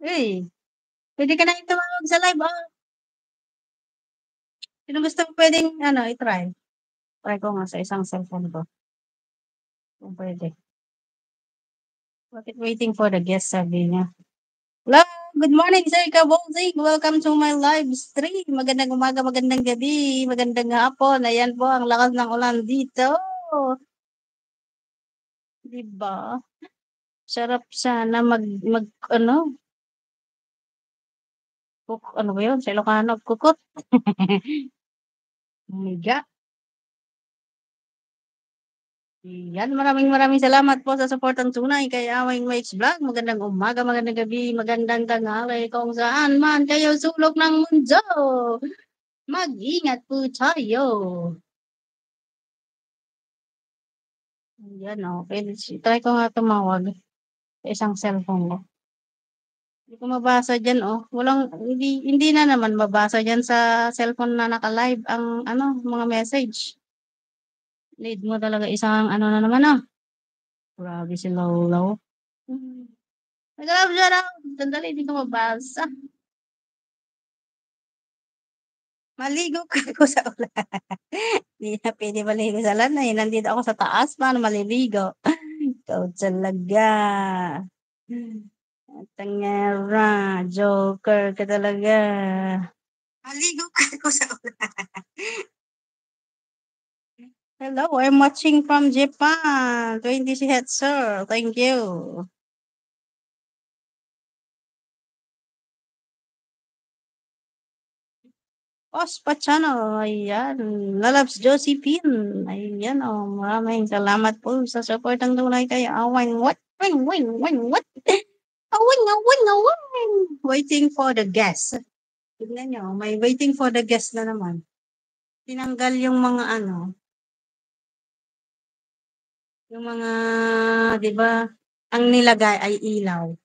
Uy, puwede ka na tumawag sa live, sino gustong puwedeng ano, i-try? Try ko nga sa isang cellphone ko, kung puwede. Bakit waiting for the guest sabi niya. Hello, good morning sir Kabongzig, welcome to my live stream. Magandang umaga, magandang gabi, magandang hapon. Ayan po ang lakas ng ulan dito, 'di ba? Sarap sana mag-ano, ano ba 'yun sa Ilocano, kukot. Humiga. Yan, maraming maraming salamat po sa suportang tunay kay Aweng Makes Vlog. Magandang umaga, magandang gabi, magandang tanghali kung saan man kayo sulok ng mundo. Mag-ingat po tayo. Yan o, puwede try ko nga tumawag sa isang cellphone ko. Hindi ko mabasa diyan hindi na naman mabasa diyan sa cellphone na naka-live ang ano, mga message. Need mo talaga isang ano na naman, grabe si Lowlow. Hmm. Naghahanap siya ng sandali di ko mabasa. Maligo ka ako sa ulan. Di na puwede maligo sa lanay, nandito ako sa taas, paano maliligo? Ikaw talaga. Tangera, joker ka talaga. Maligo ka ako sa ulan. Hello, I'm watching from Japan. 20 heads, sir. Thank you. Ospa Channel, ayan. Lalabs Josephine, ayan maraming salamat po sa suportang tunay kay Aweng what? Wing, wing, wing, what? Awing, awing, awing. Waiting for the guest. Tignan niyo, may waiting for the guest na naman. Tinanggal yung mga ano, yung mga, 'di ba, ang nilagay ay ilaw,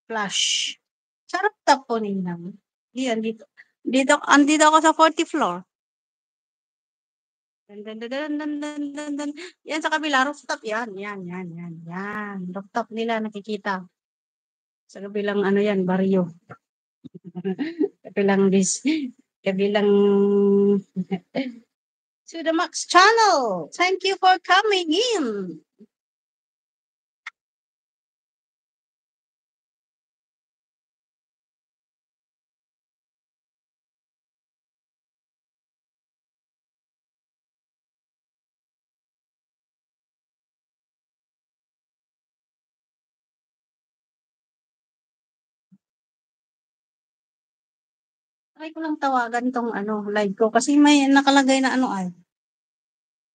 flash. Sarap tapunin lang. Yan dito. Andito ako sa 40th floor. Dan dan dan dan dan dan dan dan. Yan sa kabila rooftop yan, yan. Rooftop nila nakikita. Sa kabilang ano yan, baryo. Kabilang kabilang to the Max channel. Thank you for coming in. Try ko lang tawagan 'tong ano, live ko kasi may nakalagay na ano ay,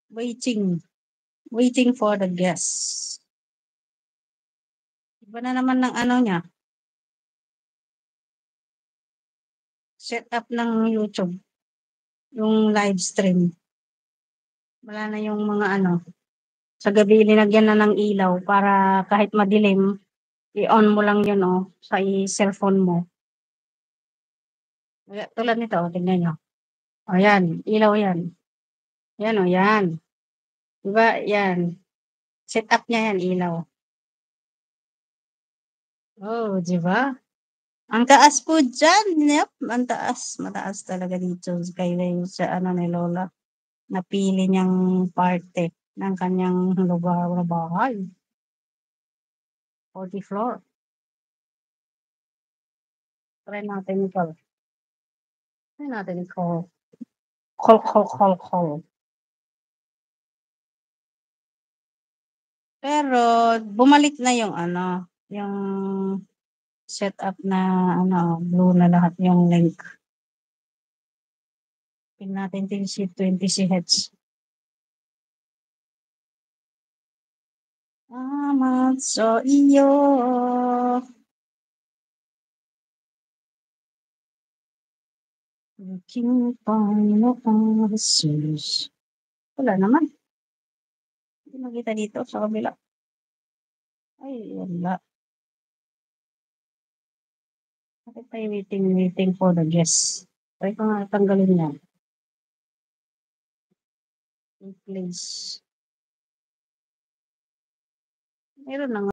waiting, waiting for the guests. Iba na naman ng ano niya, setup ng YouTube, yung live stream. Wala na yung mga ano, sa gabi linagyan na ng ilaw para kahit madilim, i-on mo lang yun sa cellphone mo. Tulad nito, tignan niyo. Yan, ilaw yan. Yan yan. 'Di ba, yan. Setup niya yan, ilaw. 'Di ba? Ang taas po diyan, yep, ang taas, mataas talaga dito kay sa ano ni lola, napili niyang parte ng kaniyang lugar na bahay, 40th floor. Try natin i-call. Try natin i-call. Call. Pero bumalik na yung ano, yung setup na ano, blue na lahat yung link. Tingnan natin 20 CHz. Salamat sa iyo. Aking Panginoong Jesus. Wala naman. Hindi makita dito sa kabila. Ay, wala. Bakit tayo waiting for the guest? Try ko nga tanggalin yan. Please. Meron na nga.